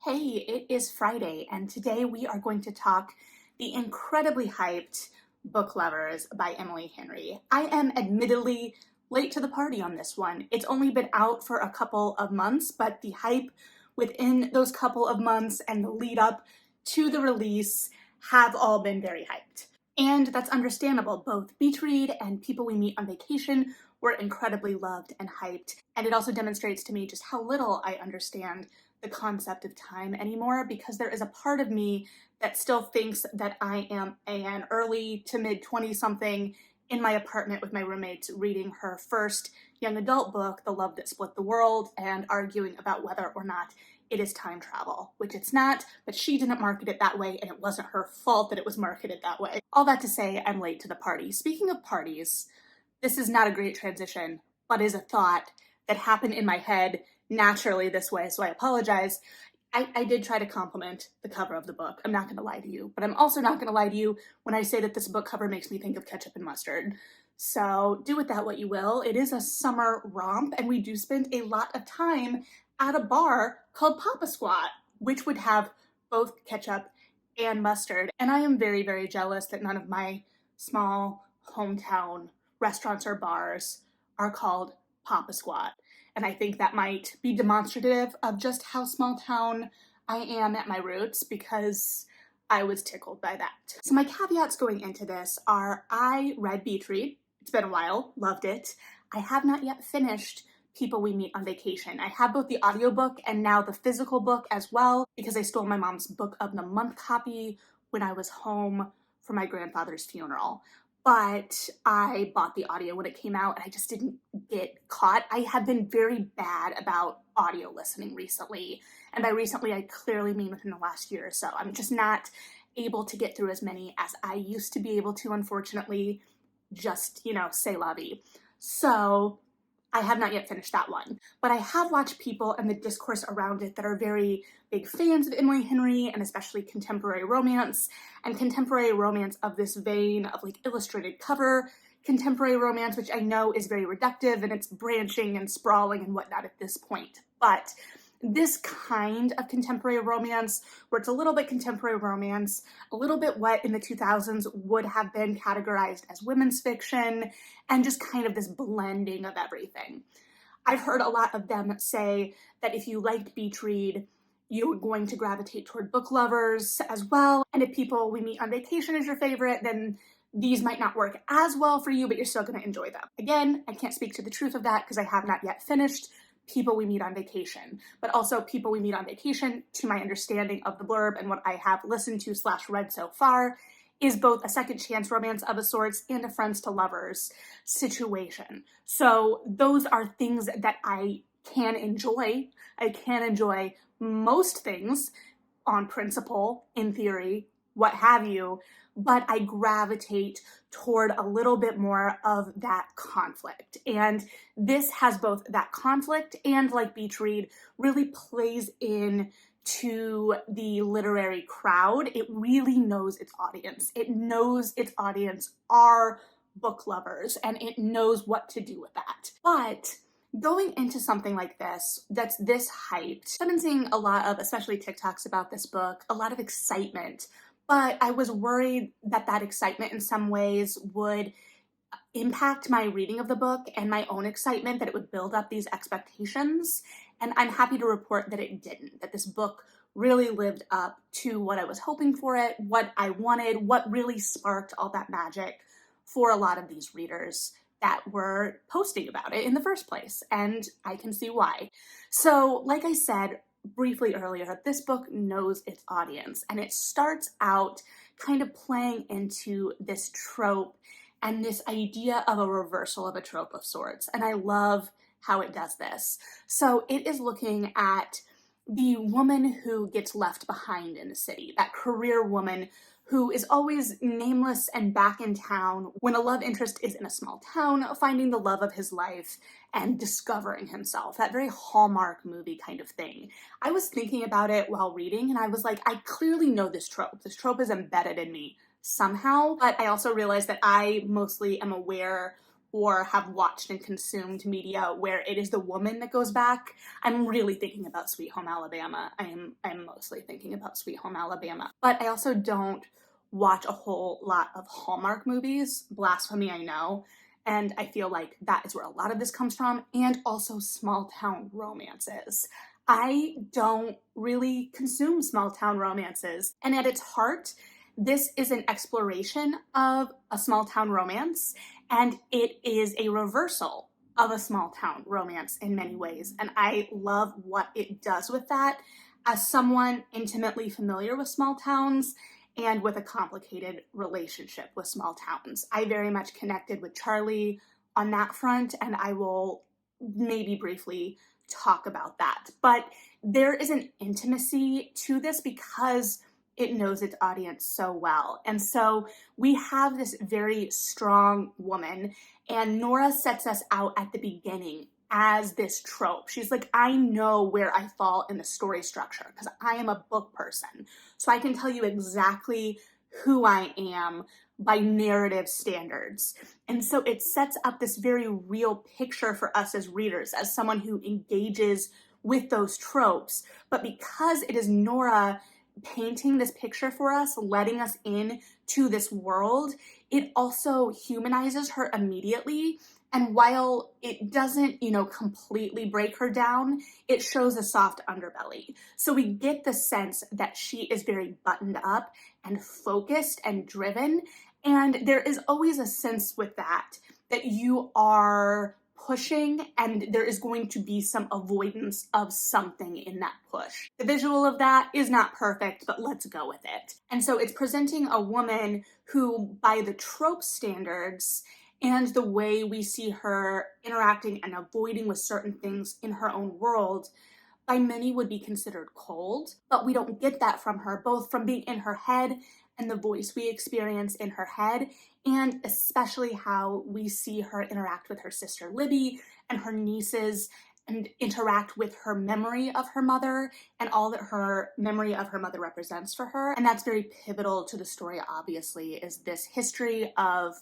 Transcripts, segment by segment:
Hey, it is Friday, and today we are going to talk the incredibly hyped Book Lovers by Emily Henry. I am admittedly late to the party on this one. It's only been out for a couple of months, but the hype within those couple of months and the lead up to the release have all been very hyped. And that's understandable. Both Beach Read and People We Meet on Vacation were incredibly loved and hyped. And it also demonstrates to me just how little I understand the concept of time anymore, because there is a part of me that still thinks that I am an early to mid 20 something in my apartment with my roommates reading her first young adult book, The Love That Split the World, and arguing about whether or not it is time travel, which it's not, but she didn't market it that way, and it wasn't her fault that it was marketed that way. All that to say, I'm late to the party. Speaking of parties, this is not a great transition, but is a thought that happened in my head naturally this way, so I apologize. I did try to compliment the cover of the book. I'm not going to lie to you, but I'm also not going to lie to you when I say that this book cover makes me think of ketchup and mustard. So do with that what you will. It is a summer romp, and we do spend a lot of time at a bar called Papa Squat, which would have both ketchup and mustard. And I am very, very jealous that none of my small hometown restaurants or bars are called Papa Squat. And I think that might be demonstrative of just how small town I am at my roots, because I was tickled by that. So my caveats going into this are: I read Beach Read. It's been a while, loved it. I have not yet finished People We Meet on Vacation. I have both the audiobook and now the physical book as well, because I stole my mom's book of the month copy when I was home for my grandfather's funeral. But I bought the audio when it came out, and I just didn't get caught. I have been very bad about audio listening recently. And by recently, I clearly mean within the last year or so. I'm just not able to get through as many as I used to be able to, unfortunately. Just, say la vie. So I have not yet finished that one, but I have watched people and the discourse around it that are very big fans of Emily Henry, and especially contemporary romance, and contemporary romance of this vein of like illustrated cover contemporary romance, which I know is very reductive and it's branching and sprawling and whatnot at this point. But this kind of contemporary romance, where it's a little bit contemporary romance, a little bit what in the 2000s would have been categorized as women's fiction, and just kind of this blending of everything. I've heard a lot of them say that if you liked Beach Read, you're going to gravitate toward Book Lovers as well. And if People We Meet on Vacation is your favorite, then these might not work as well for you, but you're still going to enjoy them. Again, I can't speak to the truth of that because I have not yet finished People We Meet on Vacation, but also People We Meet on Vacation, to my understanding of the blurb and what I have listened to / read so far, is both a second chance romance of a sorts and a friends to lovers situation. So those are things that I can enjoy. I can enjoy most things on principle, in theory, what have you, but I gravitate toward a little bit more of that conflict. And this has both that conflict and, like Beach Read, really plays in to the literary crowd. It really knows its audience. It knows its audience are book lovers, and it knows what to do with that. But going into something like this, that's this hyped, I've been seeing a lot of, especially TikToks about this book, a lot of excitement, but I was worried that that excitement in some ways would impact my reading of the book and my own excitement, that it would build up these expectations. And I'm happy to report that it didn't, that this book really lived up to what I was hoping for it, what I wanted, what really sparked all that magic for a lot of these readers that were posting about it in the first place. And I can see why. So, like I said briefly earlier, this book knows its audience, and it starts out kind of playing into this trope and this idea of a reversal of a trope of sorts. And I love how it does this. So it is looking at the woman who gets left behind in a city, that career woman who is always nameless and back in town when a love interest is in a small town, finding the love of his life and discovering himself. That very Hallmark movie kind of thing. I was thinking about it while reading, and I was like, I clearly know this trope. This trope is embedded in me somehow, but I also realized that I mostly am aware or have watched and consumed media where it is the woman that goes back, I'm really thinking about Sweet Home Alabama. I'm mostly thinking about Sweet Home Alabama. But I also don't watch a whole lot of Hallmark movies. Blasphemy, I know. And I feel like that is where a lot of this comes from, and also small town romances. I don't really consume small town romances. And at its heart, this is an exploration of a small town romance, and it is a reversal of a small town romance in many ways. And I love what it does with that. As someone intimately familiar with small towns and with a complicated relationship with small towns, I very much connected with Charlie on that front, and I will maybe briefly talk about that. But there is an intimacy to this because it knows its audience so well. And so we have this very strong woman, and Nora sets us out at the beginning as this trope. She's like, I know where I fall in the story structure because I am a book person. So I can tell you exactly who I am by narrative standards. And so it sets up this very real picture for us as readers, as someone who engages with those tropes. But because it is Nora painting this picture for us, letting us in to this world, it also humanizes her immediately. And while it doesn't, completely break her down, it shows a soft underbelly. So we get the sense that she is very buttoned up and focused and driven. And there is always a sense with that you are pushing, and there is going to be some avoidance of something in that push. The visual of that is not perfect, but let's go with it. And so it's presenting a woman who, by the trope standards and the way we see her interacting and avoiding with certain things in her own world, by many would be considered cold. But we don't get that from her, both from being in her head and the voice we experience in her head, and especially how we see her interact with her sister Libby and her nieces, and interact with her memory of her mother and all that her memory of her mother represents for her. And that's very pivotal to the story, obviously, is this history of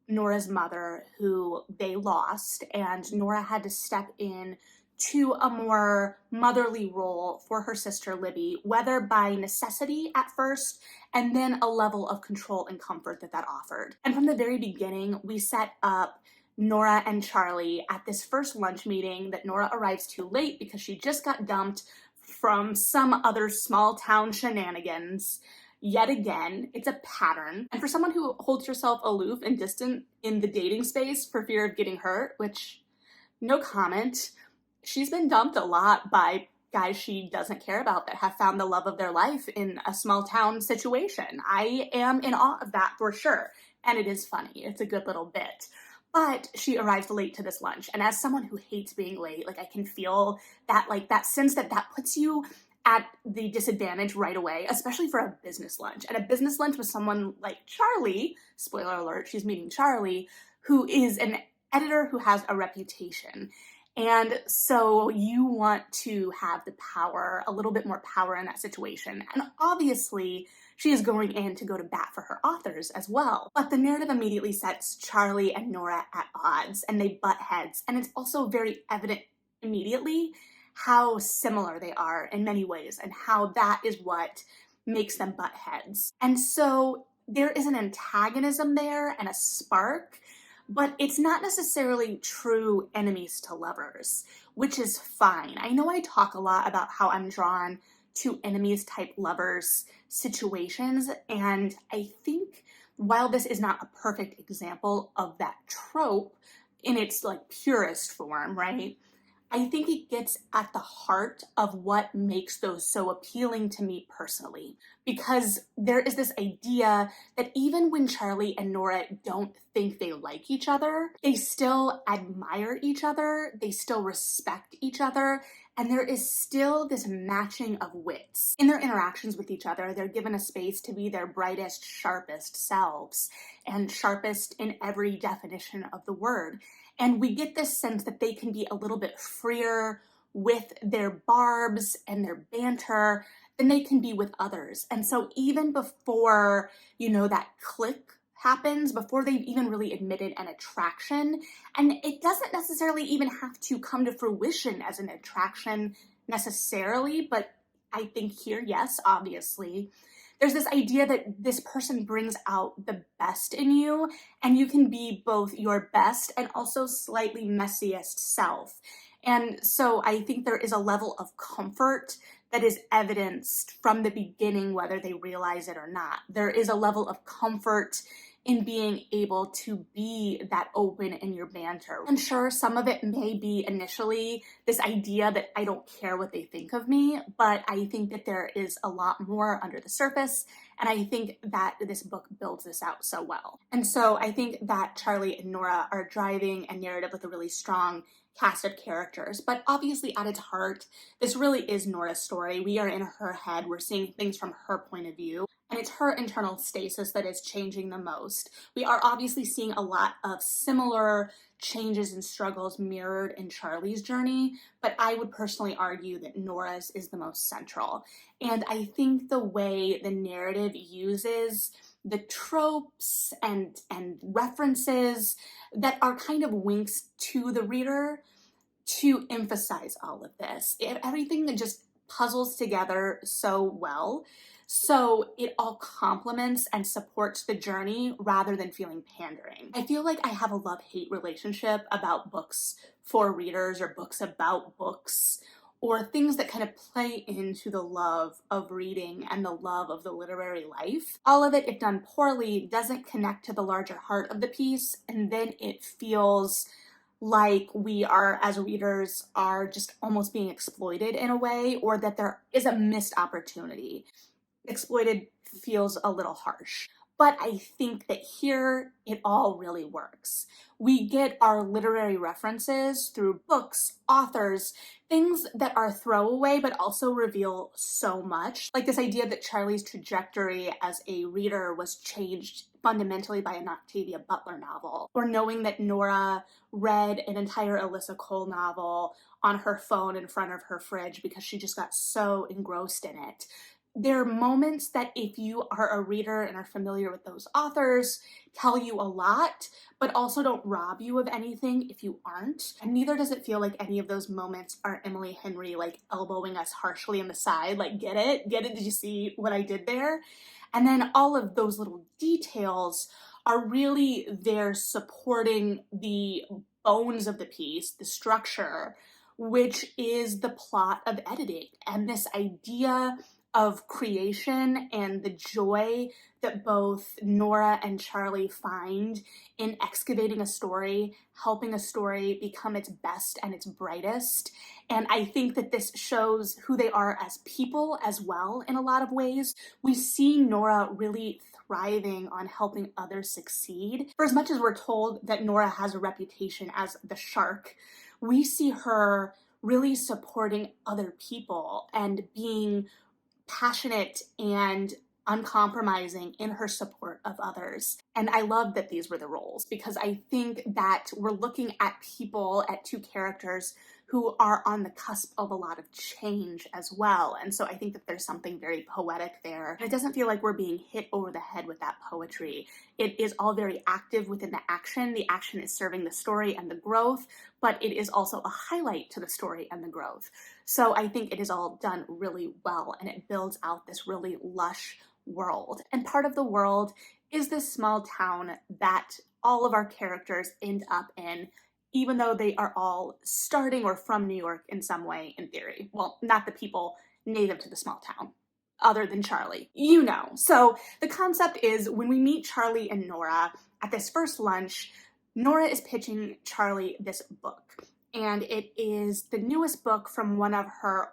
Nora's mother who they lost, and Nora had to step in to a more motherly role for her sister Libby, whether by necessity at first, and then a level of control and comfort that offered. And from the very beginning, we set up Nora and Charlie at this first lunch meeting that Nora arrives too late because she just got dumped from some other small town shenanigans. Yet again, it's a pattern. And for someone who holds herself aloof and distant in the dating space for fear of getting hurt, which, no comment, she's been dumped a lot by guys she doesn't care about that have found the love of their life in a small town situation. I am in awe of that for sure. And it is funny. It's a good little bit. But she arrives late to this lunch. And as someone who hates being late, I can feel that, that sense that puts you at the disadvantage right away, especially for a business lunch. And a business lunch with someone like Charlie, spoiler alert, she's meeting Charlie, who is an editor who has a reputation. And so you want to have the power, a little bit more power in that situation. And obviously, she is going in to go to bat for her authors as well. But the narrative immediately sets Charlie and Nora at odds, and they butt heads. And it's also very evident immediately how similar they are in many ways, and how that is what makes them butt heads. And so there is an antagonism there and a spark, but it's not necessarily true enemies to lovers, which is fine. I know I talk a lot about how I'm drawn to enemies type lovers situations, and I think while this is not a perfect example of that trope in its purest form, right? I think it gets at the heart of what makes those so appealing to me personally, because there is this idea that even when Charlie and Nora don't think they like each other, they still admire each other, they still respect each other, and there is still this matching of wits. In their interactions with each other, they're given a space to be their brightest, sharpest selves, and sharpest in every definition of the word. And we get this sense that they can be a little bit freer with their barbs and their banter than they can be with others. And so even before, that click happens before they've even really admitted an attraction. And it doesn't necessarily even have to come to fruition as an attraction necessarily, but I think here, yes, obviously. There's this idea that this person brings out the best in you, and you can be both your best and also slightly messiest self. And so I think there is a level of comfort that is evidenced from the beginning, whether they realize it or not. There is a level of comfort in being able to be that open in your banter. And sure, some of it may be initially this idea that I don't care what they think of me, but I think that there is a lot more under the surface, and I think that this book builds this out so well. And so I think that Charlie and Nora are driving a narrative with a really strong cast of characters, but obviously at its heart, this really is Nora's story. We are in her head, we're seeing things from her point of view, and it's her internal stasis that is changing the most. We are obviously seeing a lot of similar changes and struggles mirrored in Charlie's journey, but I would personally argue that Nora's is the most central. And I think the way the narrative uses the tropes and references that are kind of winks to the reader to emphasize all of this. Everything that just puzzles together so well, so it all complements and supports the journey rather than feeling pandering. I feel like I have a love-hate relationship about books for readers or books about books, or things that kind of play into the love of reading and the love of the literary life. All of it, if done poorly, doesn't connect to the larger heart of the piece, and then it feels like we are, as readers, are just almost being exploited in a way, or that there is a missed opportunity. Exploited feels a little harsh. But I think that here it all really works. We get our literary references through books, authors, things that are throwaway but also reveal so much. Like this idea that Charlie's trajectory as a reader was changed fundamentally by an Octavia Butler novel, or knowing that Nora read an entire Alyssa Cole novel on her phone in front of her fridge because she just got so engrossed in it. There are moments that, if you are a reader and are familiar with those authors, tell you a lot, but also don't rob you of anything if you aren't. And neither does it feel like any of those moments are Emily Henry like elbowing us harshly in the side, like, get it? Get it? Did you see what I did there? And then all of those little details are really there supporting the bones of the piece, the structure, which is the plot of editing and this idea of creation and the joy that both Nora and Charlie find in excavating a story, helping a story become its best and its brightest. And I think that this shows who they are as people as well in a lot of ways. We see Nora really thriving on helping others succeed. For as much as we're told that Nora has a reputation as the shark, we see her really supporting other people and being passionate and uncompromising in her support of others. And I love that these were the roles, because I think that we're looking at people, at two characters who are on the cusp of a lot of change as well. And so I think that there's something very poetic there. And it doesn't feel like we're being hit over the head with that poetry. It is all very active within the action. The action is serving the story and the growth, but it is also a highlight to the story and the growth. So I think it is all done really well, and it builds out this really lush world. And part of the world is this small town that all of our characters end up in, even though they are all starting or from New York in some way, in theory. Well, not the people native to the small town, other than Charlie. You know. So the concept is, when we meet Charlie and Nora at this first lunch, Nora is pitching Charlie this book. And it is the newest book from one of her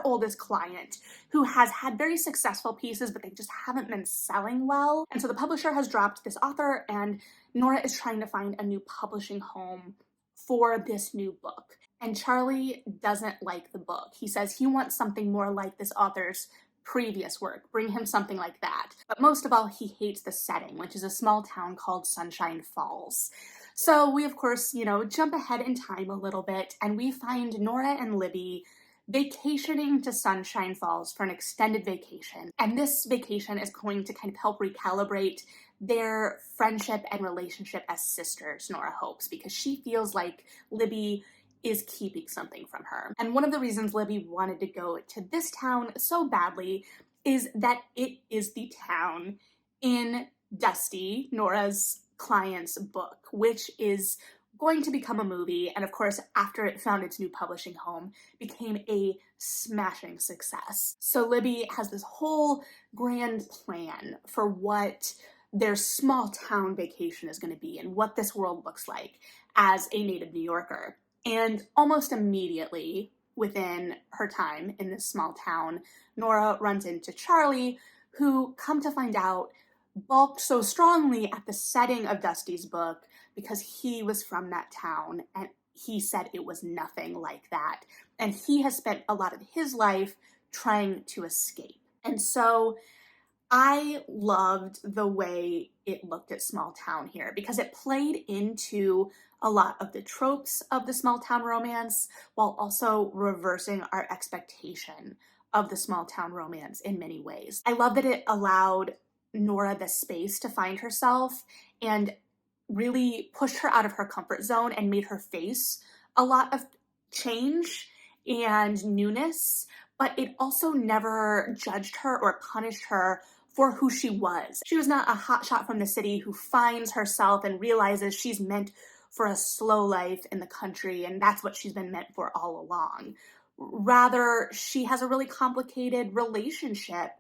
oldest client, who has had very successful pieces, but they just haven't been selling well. And so the publisher has dropped this author, and Nora is trying to find a new publishing home for this new book. And Charlie doesn't like the book. He says he wants something more like this author's previous work. Bring him something like that. But most of all, he hates the setting, which is a small town called Sunshine Falls. So we, of course, jump ahead in time a little bit, and we find Nora and Libby vacationing to Sunshine Falls for an extended vacation. And this vacation is going to kind of help recalibrate their friendship and relationship as sisters, Nora hopes, because she feels like Libby is keeping something from her. And one of the reasons Libby wanted to go to this town so badly is that it is the town in Dusty, Nora's client's book, which is going to become a movie, and of course, after it found its new publishing home, became a smashing success. So Libby has this whole grand plan for what their small town vacation is going to be and what this world looks like as a native New Yorker. And almost immediately, within her time in this small town, Nora runs into Charlie, who, come to find out, balked so strongly at the setting of Dusty's book because he was from that town and he said it was nothing like that. And he has spent a lot of his life trying to escape. And so I loved the way it looked at small town here because it played into a lot of the tropes of the small town romance while also reversing our expectation of the small town romance in many ways. I love that it allowed Nora the space to find herself and really pushed her out of her comfort zone and made her face a lot of change and newness, but it also never judged her or punished her for who she was. She was not a hotshot from the city who finds herself and realizes she's meant for a slow life in the country, and that's what she's been meant for all along. Rather, she has a really complicated relationship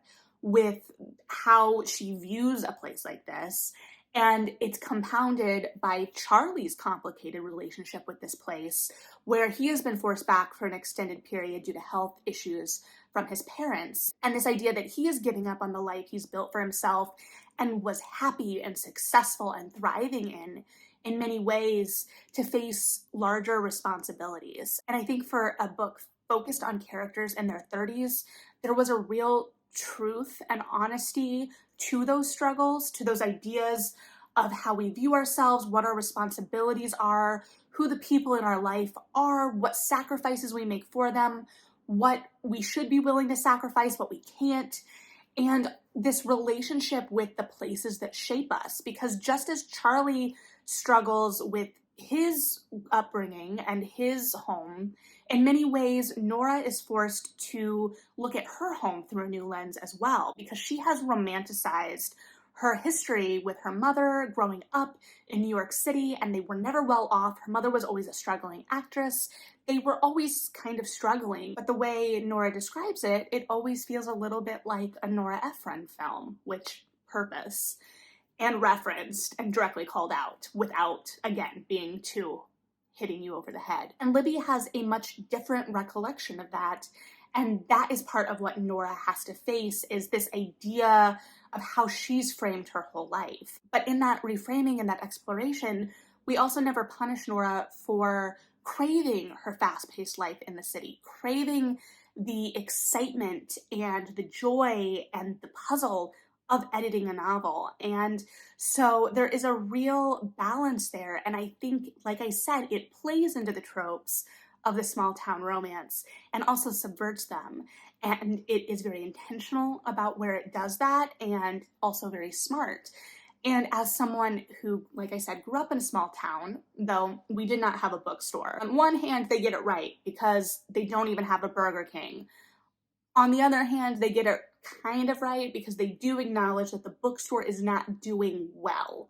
with how she views a place like this, and it's compounded by Charlie's complicated relationship with this place, where he has been forced back for an extended period due to health issues from his parents. And this idea that he is giving up on the life he's built for himself and was happy and successful and thriving in many ways, to face larger responsibilities. And I think for a book focused on characters in their 30s, there was a real truth and honesty to those struggles, to those ideas of how we view ourselves, what our responsibilities are, who the people in our life are, what sacrifices we make for them, what we should be willing to sacrifice, what we can't, and this relationship with the places that shape us. Because just as Charlie struggles with his upbringing and his home, in many ways, Nora is forced to look at her home through a new lens as well, because she has romanticized her history with her mother growing up in New York City, and they were never well off. Her mother was always a struggling actress. They were always kind of struggling, but the way Nora describes it, it always feels a little bit like a Nora Ephron film, which purpose and referenced and directly called out without, again, being too hitting you over the head. And Libby has a much different recollection of that. And that is part of what Nora has to face, is this idea of how she's framed her whole life. But in that reframing and that exploration, we also never punish Nora for craving her fast-paced life in the city, craving the excitement and the joy and the puzzle of editing a novel. And so there is a real balance there. And I think, like I said, it plays into the tropes of the small town romance and also subverts them. And it is very intentional about where it does that, and also very smart. And as someone who, like I said, grew up in a small town, though we did not have a bookstore, on one hand, they get it right because they don't even have a Burger King. On the other hand, they get it kind of right because they do acknowledge that the bookstore is not doing well,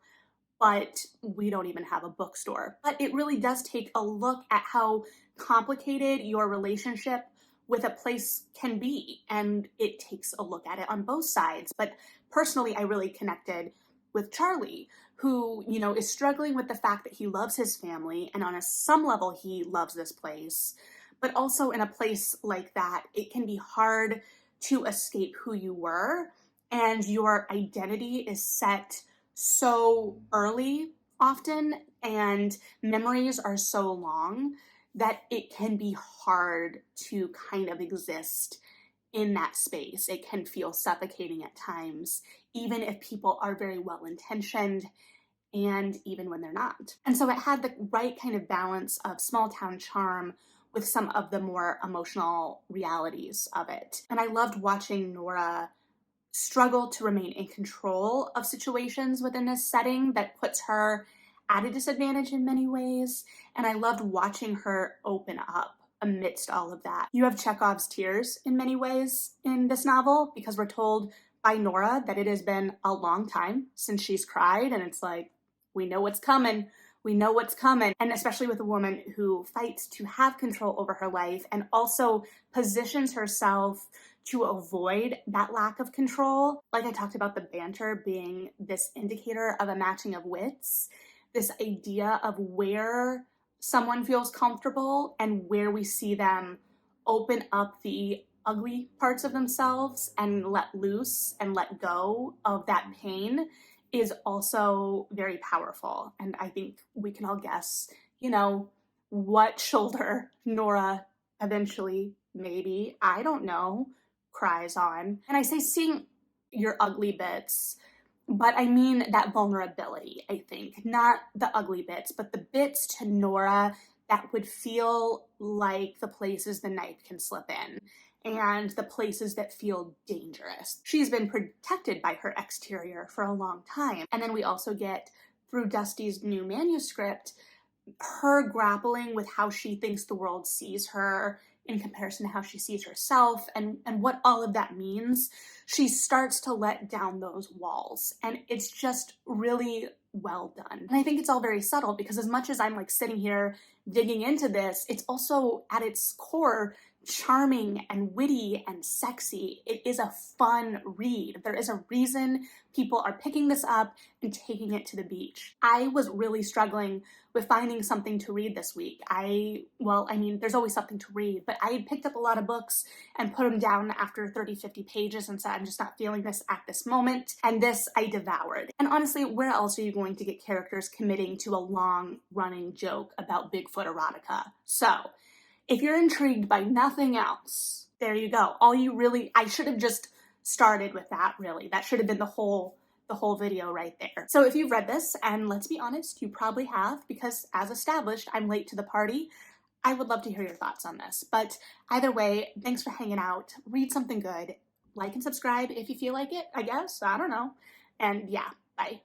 but we don't even have a bookstore. But it really does take a look at how complicated your relationship with a place can be, and it takes a look at it on both sides. But personally, I really connected with Charlie, who, you know, is struggling with the fact that he loves his family, and on some level he loves this place, but also in a place like that, it can be hard to escape who you were, and your identity is set so early often, and memories are so long that it can be hard to kind of exist in that space. It can feel suffocating at times, even if people are very well intentioned and even when they're not. And so it had the right kind of balance of small town charm with some of the more emotional realities of it. And I loved watching Nora struggle to remain in control of situations within this setting that puts her at a disadvantage in many ways. And I loved watching her open up amidst all of that. You have Chekhov's tears in many ways in this novel because we're told by Nora that it has been a long time since she's cried, and it's like, we know what's coming. We know what's coming. And especially with a woman who fights to have control over her life and also positions herself to avoid that lack of control. Like I talked about the banter being this indicator of a matching of wits, this idea of where someone feels comfortable and where we see them open up the ugly parts of themselves and let loose and let go of that pain is also very powerful. And I think we can all guess, what shoulder Nora eventually, maybe, I don't know, cries on. And I say seeing your ugly bits, but I mean that vulnerability, I think. Not the ugly bits, but the bits to Nora that would feel like the places the knife can slip in and the places that feel dangerous. She's been protected by her exterior for a long time. And then we also get, through Dusty's new manuscript, her grappling with how she thinks the world sees her in comparison to how she sees herself and what all of that means. She starts to let down those walls, and it's just really well done. And I think it's all very subtle because as much as I'm like sitting here digging into this, it's also at its core charming and witty and sexy. It is a fun read. There is a reason people are picking this up and taking it to the beach. I was really struggling with finding something to read this week. There's always something to read, but I had picked up a lot of books and put them down after 30, 50 pages and said, I'm just not feeling this at this moment. And this I devoured. And honestly, where else are you going to get characters committing to a long running joke about Bigfoot erotica? So, if you're intrigued by nothing else, there you go. I should have just started with that, really. That should have been the whole video right there. So if you've read this, and let's be honest, you probably have, because as established, I'm late to the party, I would love to hear your thoughts on this. But either way, thanks for hanging out. Read something good. Like and subscribe if you feel like it, I guess. I don't know. And yeah, bye.